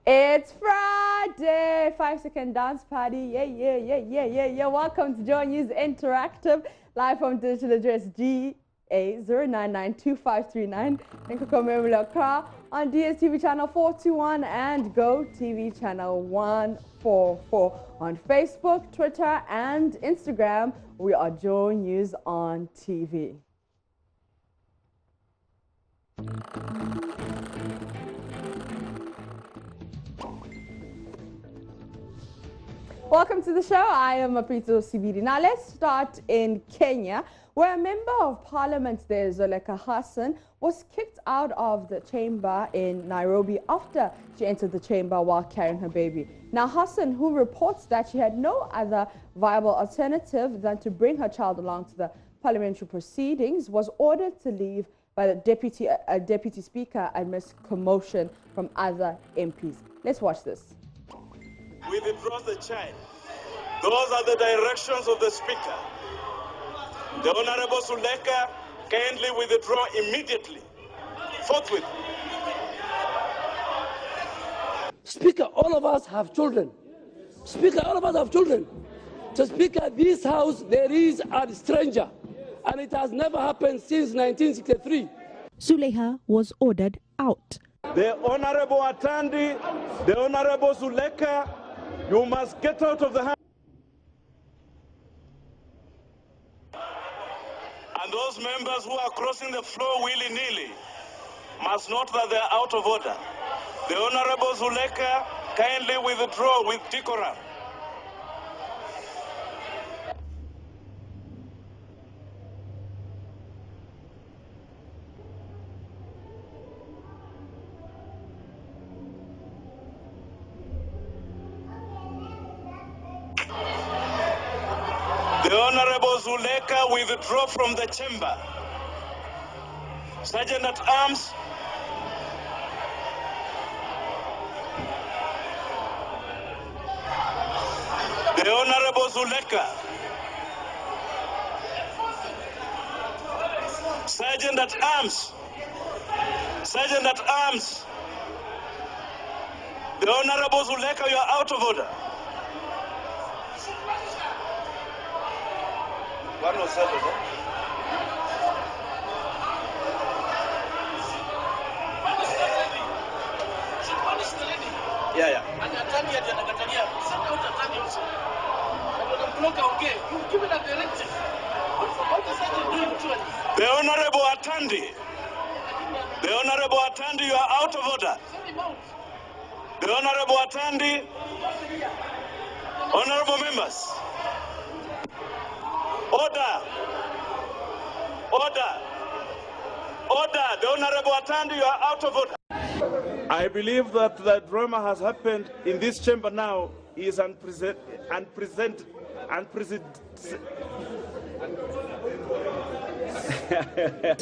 It's Friday, 5-second dance party. Yeah. Welcome to JoyNews Interactive, live from digital address GA0992539 in Kokomemula Accra on DSTV channel 421 and Go TV channel 144. On Facebook, Twitter, and Instagram, we are JoyNews on TV. Welcome to the show. I am Aprito Sibidi. Now let's start in Kenya, where a member of parliament there, Zoleka Hassan, was kicked out of the chamber in Nairobi after she entered the chamber while carrying her baby. Now Hassan, who reports that she had no other viable alternative than to bring her child along to the parliamentary proceedings, was ordered to leave by the deputy speaker amidst commotion from other MPs. Let's watch this. We withdraw the child. Those are the directions of the Speaker. The Honorable Suleka kindly withdraw immediately, forthwith. Speaker, all of us have children. Speaker, all of us have children. So Speaker, this house, there is a stranger, and it has never happened since 1963. Zuleha was ordered out. The Honorable Atandi, the Honorable Suleka, you must get out of the house. And those members who are crossing the floor willy-nilly must note that they are out of order. The Honorable Zuleka kindly withdraw with decorum. The Honorable Zuleka withdraw from the chamber. Sergeant at Arms. The Honorable Zuleka. Sergeant at Arms. Sergeant at Arms. The Honorable Zuleka, you are out of order. 107, Yeah. The Honorable Atandi. The Honorable Atandi, you are out of order. The Honorable Atandi. Honorable members. Order. Order. Order. The Honorable Atandi, you are out of order. I believe that the drama has happened in this chamber now is unprecedented.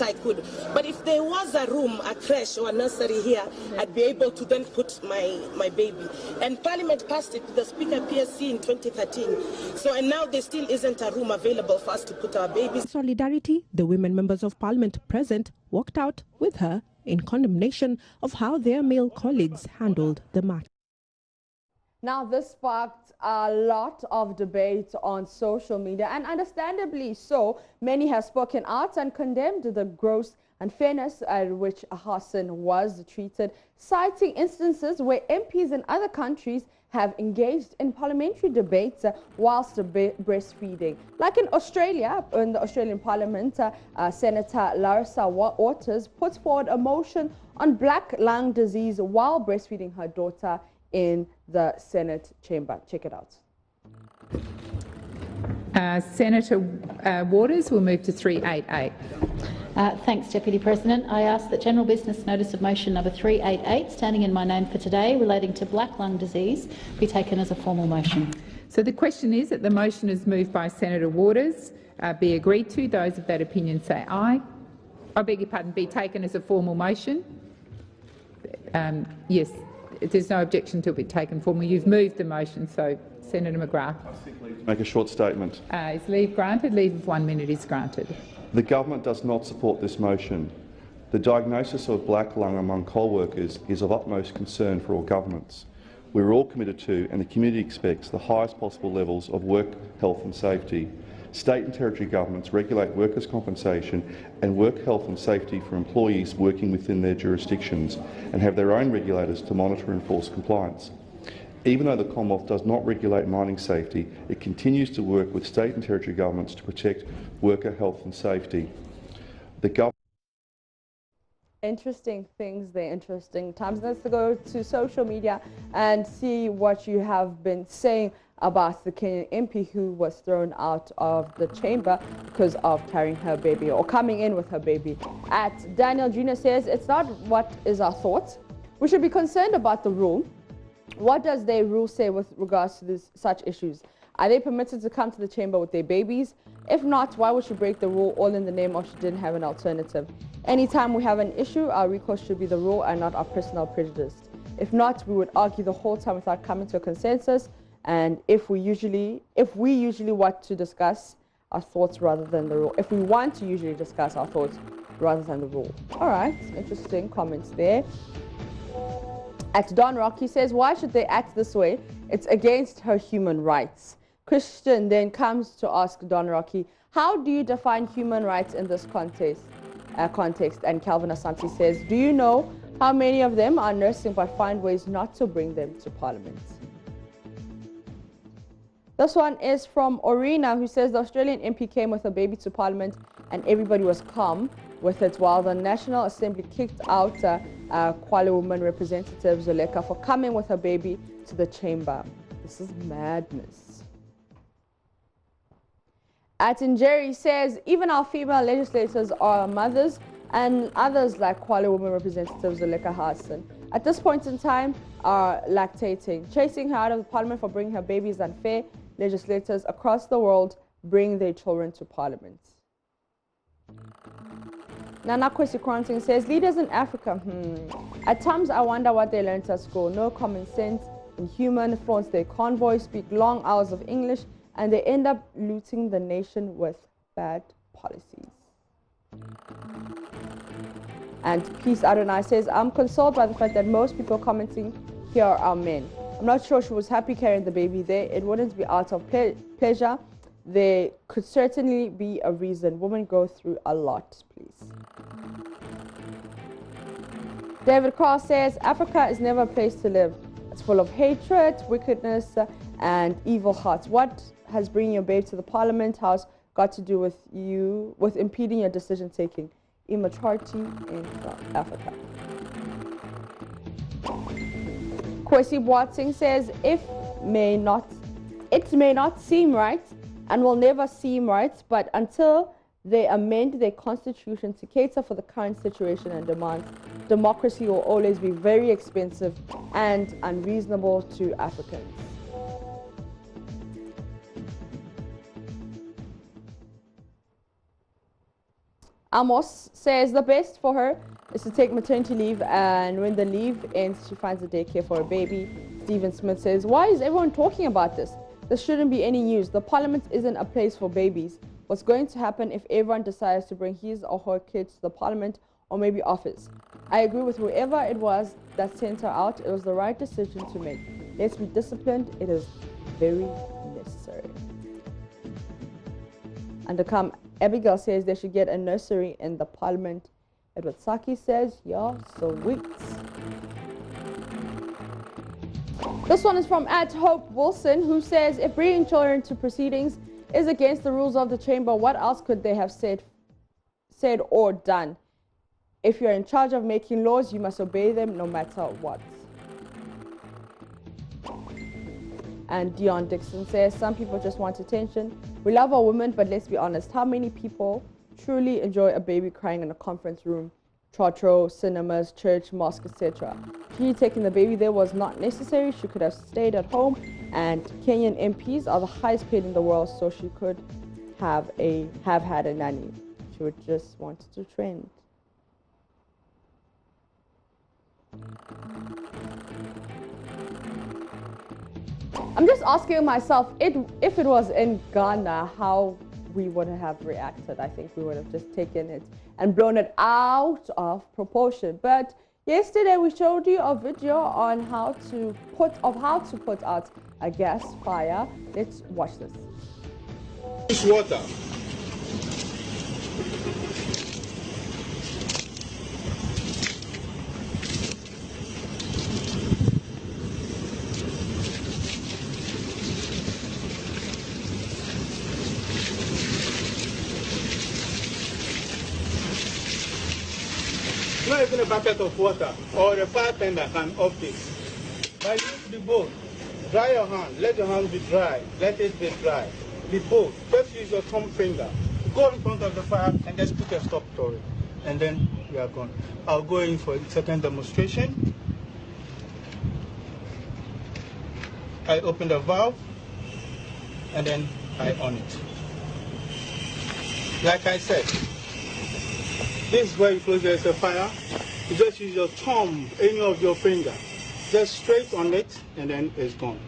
I could, but if there was a room, a creche or a nursery here, I'd be able to then put my baby. And Parliament passed it to the Speaker PSC in 2013. So, and now there still isn't a room available for us to put our babies. Solidarity, the women members of Parliament present walked out with her in condemnation of how their male colleagues handled the matter. Now, this sparked a lot of debate on social media, and understandably so. Many have spoken out and condemned the gross unfairness at which Hassan was treated, citing instances where MPs in other countries have engaged in parliamentary debates whilst breastfeeding. Like in Australia, in the Australian Parliament, Senator Larissa Waters put forward a motion on black lung disease while breastfeeding her daughter in the Senate chamber. Check it out. Senator Waters will move to 388. Thanks, Deputy President. I ask that General Business Notice of Motion number 388, standing in my name for today, relating to black lung disease, be taken as a formal motion. So the question is that the motion is moved by Senator Waters, be agreed to. Those of that opinion say aye. I beg your pardon, be taken as a formal motion. Yes. There's no objection to it be taken formally. You've moved the motion, so Senator McGrath. I simply make a short statement. Is leave granted? Leave of 1 minute is granted. The government does not support this motion. The diagnosis of black lung among coal workers is of utmost concern for all governments. We're all committed to, and the community expects, the highest possible levels of work, health and safety. State and territory governments regulate workers' compensation and work health and safety for employees working within their jurisdictions and have their own regulators to monitor and enforce compliance. Even though the Commonwealth does not regulate mining safety, it continues to work with state and territory governments to protect worker health and safety. Interesting things there, interesting times. Let's go to social media and see what you have been saying about the Kenyan MP who was thrown out of the chamber because of carrying her baby or coming in with her baby. At Daniel Jr. says, it's not what is our thoughts. We should be concerned about the rule. What does their rule say with regards to such issues? Are they permitted to come to the chamber with their babies? If not, why would she break the rule all in the name of she didn't have an alternative? Anytime we have an issue, our recourse should be the rule and not our personal prejudice. If not, we would argue the whole time without coming to a consensus. And if we usually want to discuss our thoughts rather than the rule. If we want to usually discuss our thoughts rather than the rule. All right, interesting comments there. At Don Rocky says, why should they act this way? It's against her human rights. Christian then comes to ask Don Rocky, how do you define human rights in this context? And Calvin Asante says, do you know how many of them are nursing but find ways not to bring them to Parliament? This one is from Orina, who says the Australian MP came with a baby to Parliament and everybody was calm with it, while the National Assembly kicked out Kwale woman representative Zuleka for coming with her baby to the chamber. This is madness. Atinjeri says, even our female legislators are mothers and others like Kwale woman representative Zuleka Hassan at this point in time are lactating. Chasing her out of the Parliament for bringing her baby is unfair. Legislators across the world bring their children to Parliament. Nana Kwesi Kronting says, leaders in Africa, at times I wonder what they learned at school. No common sense, inhuman, flaunts their convoy, speak long hours of English, and they end up looting the nation with bad policies. And Peace Adonai says, I'm consoled by the fact that most people commenting here are men. I'm not sure she was happy carrying the baby there. It wouldn't be out of pleasure. There could certainly be a reason. Women go through a lot, please. David Cross says, Africa is never a place to live. It's full of hatred, wickedness, and evil hearts. What has bringing your babe to the Parliament House got to do with impeding your decision-taking? Immaturity in South Africa. Kwesi Boatsing says, it may not seem right and will never seem right, but until they amend their constitution to cater for the current situation and demands, democracy will always be very expensive and unreasonable to Africans. Amos says the best for her is to take maternity leave, and when the leave ends, she finds a daycare for her baby. Stephen Smith says, why is everyone talking about this? This shouldn't be any news. The Parliament isn't a place for babies. What's going to happen if everyone decides to bring his or her kids to the Parliament or maybe office? I agree with whoever it was that sent her out. It was the right decision to make. Let's be disciplined. It is very necessary. Undercome Abigail says they should get a nursery in the Parliament. Edward Saki says, yeah, sweet. This one is from @Hope Wilson, who says, if bringing children to proceedings is against the rules of the chamber, what else could they have said or done? If you're in charge of making laws, you must obey them no matter what. And Dion Dixon says, some people just want attention. We love our women, but let's be honest, how many people truly enjoy a baby crying in a conference room, trotro, cinemas, church, mosque, etc.? She taking the baby there was not necessary. She could have stayed at home, and Kenyan MPs are the highest paid in the world, so she could have had a nanny. She would just wanted to trend. I'm just asking myself, if it was in Ghana, how we would have reacted. I think we would have just taken it and blown it out of proportion. But Yesterday we showed you a video on how to put out a gas fire. Let's watch this. It's water. Not even a bucket of water or a fire tender can off this. But use the boat. Dry your hand. Let your hand be dry. Let it be dry. The boat. Just use your thumb finger. Go in front of the fire and just put a stop to it. And then we are gone. I'll go in for a second demonstration. I open the valve and then I on it. Like I said, this is where you close there's a fire. You just use your thumb, any of your finger, just straight on it, and then it's gone.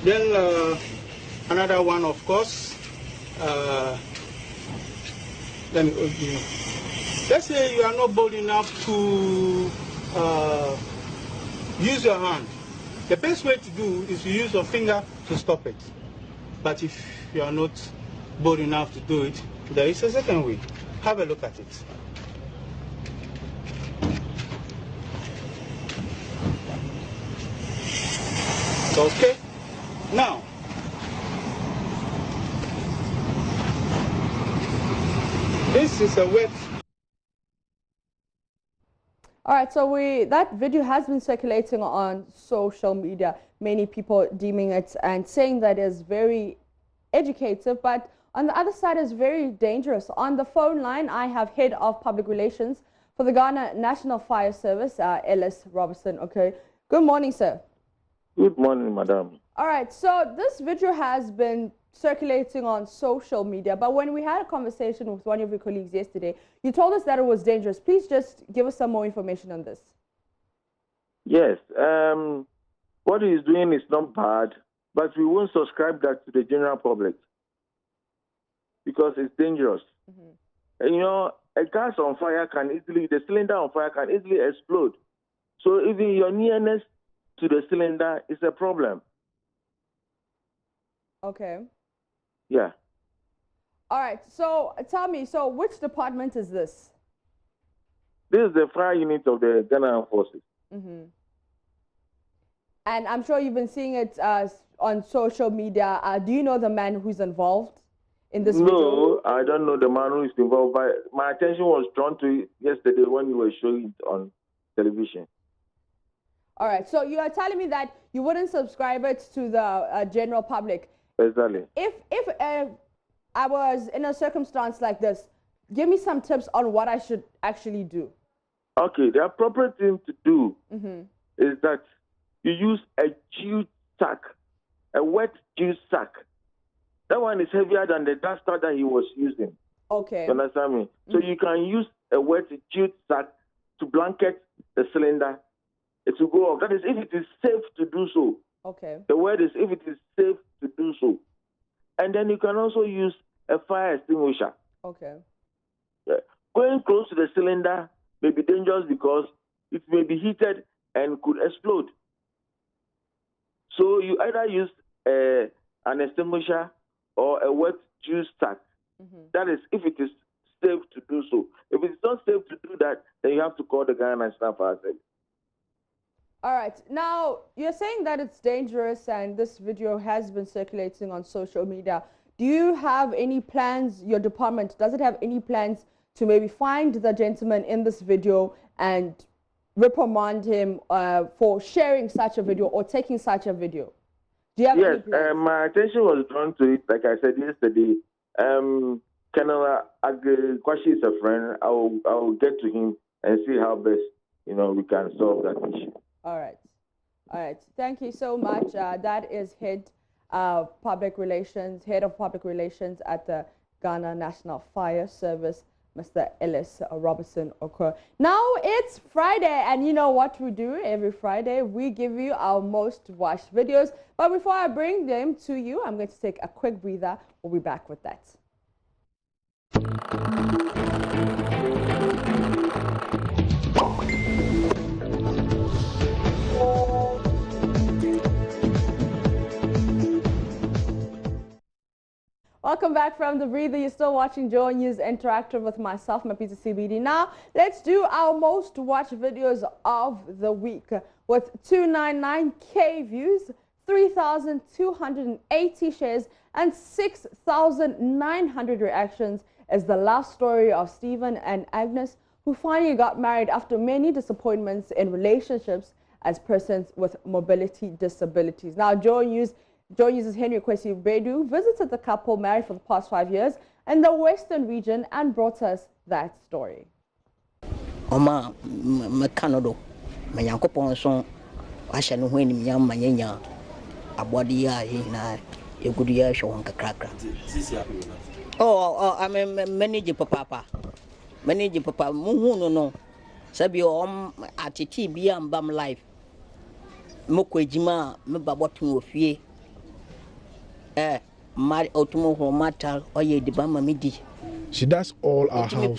Then another one, of course. Let me open it. Let's say you are not bold enough to use your hand. The best way to do is to use your finger to stop it. But if you are not bold enough to do it, there is a second way. Have a look at it. Okay. Now, this is a wet. All right, so that video has been circulating on social media. Many people deeming it and saying that is very educative, but on the other side is very dangerous. On the phone line, I have Head of Public Relations for the Ghana National Fire Service, Ellis Robertson. Okay, good morning, sir. Good morning, madam. All right, so this video has been circulating on social media, but when we had a conversation with one of your colleagues yesterday, you told us that it was dangerous. Please just give us some more information on this. Yes, what he's doing is not bad, but we won't subscribe that to the general public because it's dangerous. And, you know, a gas on fire can easily, the cylinder on fire can easily explode. So even your nearness to the cylinder is a problem. Okay. Yeah. All right. So tell me, so which department is this? This is the fire unit of the Ghana Armed Forces. And I'm sure you've been seeing it on social media. Do you know the man who's involved in this video? No, I don't know the man who is involved, but my attention was drawn to it yesterday when you were showing it on television. All right. So you are telling me that you wouldn't subscribe it to the general public. Exactly. If I was in a circumstance like this, give me some tips on what I should actually do. Okay, the appropriate thing to do is that you use a jute sack, a wet jute sack. That one is heavier than the duster that he was using. Okay. You understand me? So you can use a wet jute sack to blanket the cylinder. It will go off. That is if it is safe to do so. Okay. The word is if it is safe to do so. And then you can also use a fire extinguisher. Okay. Yeah. Going close to the cylinder may be dangerous because it may be heated and could explode. So you either use an extinguisher or a wet juice sack. That is if it is safe to do so. If it's not safe to do that, then you have to call the Ghana National Fire Service. All right. Now, you're saying that it's dangerous and this video has been circulating on social media. Do you have any plans, your department, does it have any plans to maybe find the gentleman in this video and reprimand him for sharing such a video or taking such a video? Do you have any plans? My attention was drawn to it, like I said yesterday. Colonel Agri-Kwashi is a friend. I will get to him and see how best, you know, we can solve that issue. All right. All right. Thank you so much. That is Head of Public Relations at the Ghana National Fire Service, Mr. Ellis Robertson Okor. Now it's Friday, and you know what we do every Friday? We give you our most watched videos. But before I bring them to you, I'm going to take a quick breather. We'll be back with that. Welcome back from the breather. You're still watching JoyNews Interactive with myself, Mapita CBD. Now, let's do our most watched videos of the week with 299K views, 3,280 shares, and 6,900 reactions is the love story of Stephen and Agnes, who finally got married after many disappointments in relationships as persons with mobility disabilities. Now, JoyNews' Henry Kwesi Bedu visited the couple married for the past 5 years in the Western region and brought us that story. Oma Canada, my uncle Ponson, I shall know when Manyanya, a body na a good year show on cracker. Oh, I mean, manage papa. Manage papa, no. Sabio at TB and Bam Life. Mokwejima, Mababatu of ye. Mad automobile matter or ye de Bama midi. She does all our house.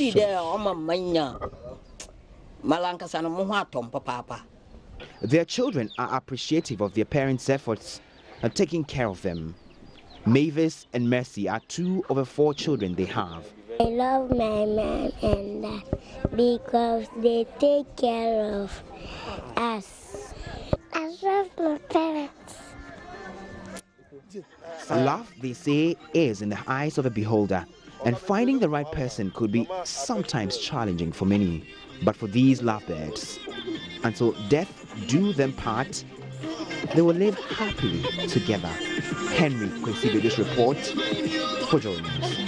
Their children are appreciative of their parents' efforts at taking care of them. Mavis and Mercy are 2 of the 4 children they have. I love my mom and dad because they take care of us. I love my parents. Love, they say, is in the eyes of a beholder, and finding the right person could be sometimes challenging for many. But for these lovebirds, until death do them part, they will live happily together. Henry Kwesi Bedu's report for JoyNews.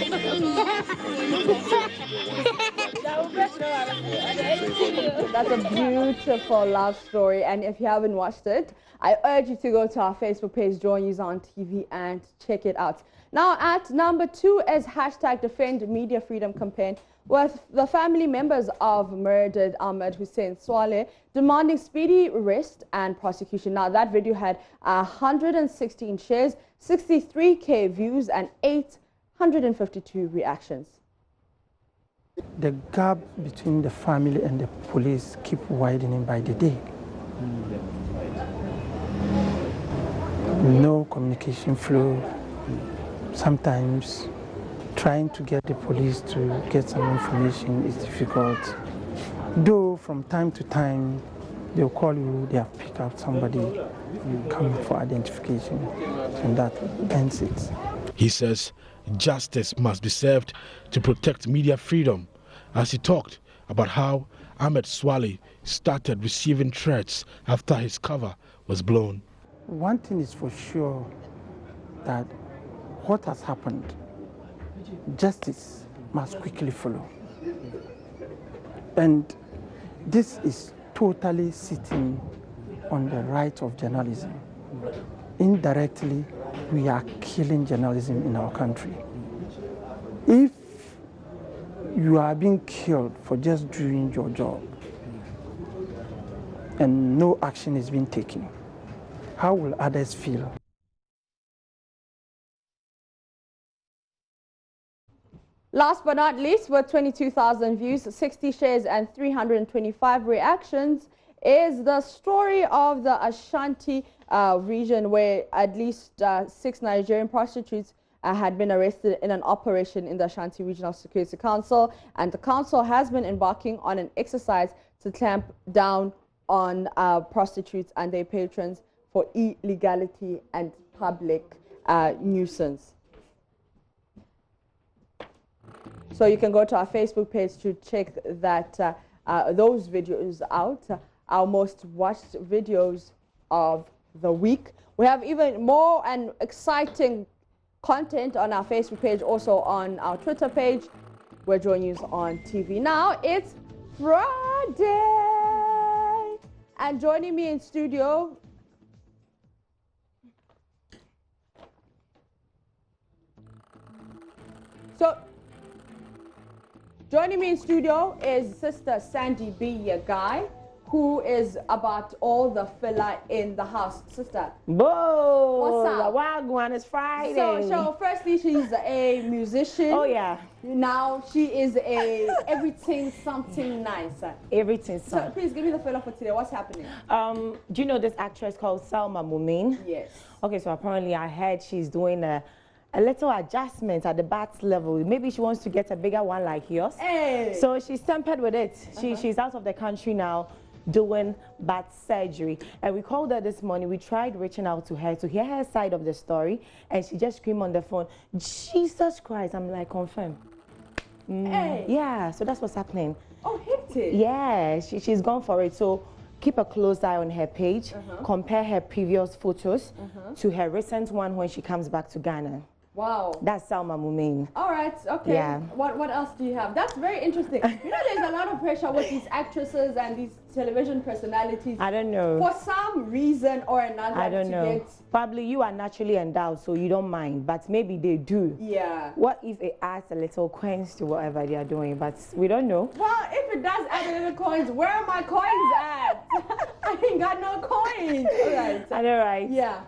That's a beautiful love story, and if you haven't watched it, I urge you to go to our Facebook page, JoyNews on TV, and check it out. Now, at number 2 is hashtag Defend Media Freedom campaign, with the family members of murdered Ahmed Hussein Swaleh demanding speedy arrest and prosecution. Now, that video had 116 shares, 63K views, and 852 reactions. The gap between the family and the police keep widening by the day. No communication flow. Sometimes trying to get the police to get some information is difficult. Though from time to time they'll call you, they have picked up somebody, you come for identification, and that ends it. He says justice must be served to protect media freedom, as he talked about how Ahmed Swaleh started receiving threats after his cover was blown. One thing is for sure, that what has happened, justice must quickly follow. And this is totally sitting on the right of journalism. Indirectly, we are killing journalism in our country. If you are being killed for just doing your job and no action is being taken, how will others feel? Last but not least, with 22,000 views, 60 shares, and 325 reactions, is the story of the Ashanti region, where at least 6 Nigerian prostitutes had been arrested in an operation in the Ashanti Regional Security Council, and the council has been embarking on an exercise to clamp down on prostitutes and their patrons for illegality and public nuisance. So you can go to our Facebook page to check that those videos out, our most watched videos of the week. We have even more and exciting content on our Facebook page, also on our Twitter page. We're JoyNews on TV. Now it's Friday, and joining me in studio, is Sister Sandy B. Yagai, who is about all the filler in the house. Sister. Whoa! What's up? Wagwan, it's Friday. So firstly, she's a musician. Oh, yeah. Now she is a everything something nice. Everything something. So please give me the filler for today. What's happening? Do you know this actress called Salma Mumin? Yes. Okay, so apparently I heard she's doing a a little adjustment at the bat level. Maybe she wants to get a bigger one like yours. Hey. So she's tempered with it. She's out of the country now doing bat surgery. And we called her this morning. We tried reaching out to her to hear her side of the story. And she just screamed on the phone, Jesus Christ. I'm like, confirm. Hey. Yeah, so that's what's happening. Oh, hectic. Yeah, she's gone for it. So keep a close eye on her page. Compare her previous photos to her recent one when she comes back to Ghana. Wow. That's Salma Mumin. All right, okay. Yeah. What else do you have? That's very interesting. You know, there's a lot of pressure with these actresses and these television personalities. I don't know. For some reason or another. I don't know. Probably you are naturally endowed, so you don't mind, but maybe they do. Yeah. What if it adds a little coins to whatever they are doing? But we don't know. Well, if it does add a little coins, where are my coins at? I ain't got no coins. All right. I know, right? Yeah.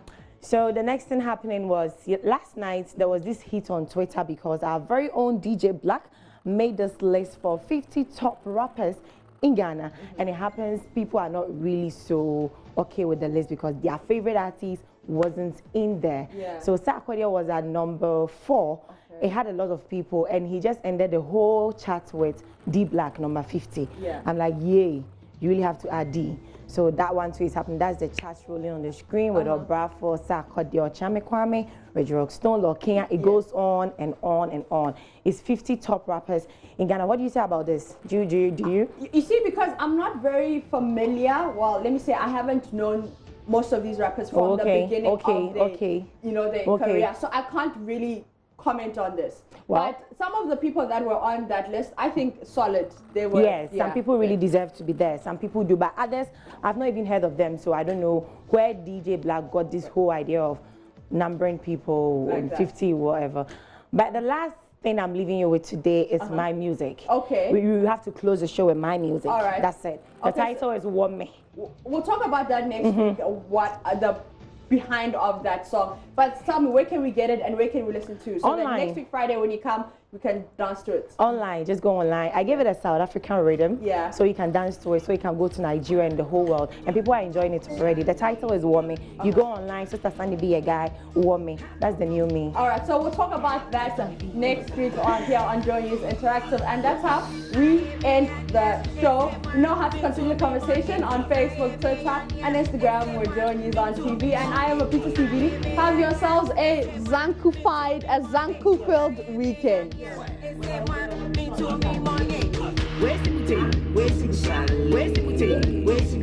So the next thing happening was last night there was this hit on Twitter because our very own DJ Black made this list for 50 top rappers in Ghana. And it happens people are not really so okay with the list because their favorite artist wasn't in there. Yeah. So Sarkodie was at number 4. It had a lot of people and he just ended the whole chat with D Black, number 50. Yeah. I'm like, yay, you really have to add D. So that one too is happening. That's the chat rolling on the screen with Obrafo, Sarkodie, Ochame Kwame, Reggie Rockstone, Lord Kenya. It goes on and on and on. It's 50 top rappers in Ghana. What do you say about this? Do you? You see, because I'm not very familiar. Well, let me say I haven't known most of these rappers from the beginning of their, you know, their career. So I can't really comment on this. Well, but some of the people that were on that list, I think solid. They were. Yes, some people really deserve to be there. Some people do, but others, I've not even heard of them. So I don't know where DJ Black got this whole idea of numbering people Like in that. 50, whatever. But the last thing I'm leaving you with today is my music. Okay. We have to close the show with my music. All right. That's it. The title is Want Me. We'll talk about that next week. What the behind of that song. But tell me, where can we get it and where can we listen to? So that Online. next week Friday when you come, we can dance to it. Online, just go online. I gave it a South African rhythm. Yeah. So you can dance to it, so you can go to Nigeria and the whole world. And people are enjoying it already. The title is Want Me. You go online, Sister Sandy Be a Guy, Want Me. That's the new me. All right, so we'll talk about that next week on here on JoyNews Interactive. And that's how we end the show. You know how to continue the conversation on Facebook, Twitter, and Instagram with JoyNews on TV. And I am a Peter CBD. Have yourselves a Zanku-filled weekend. Where's the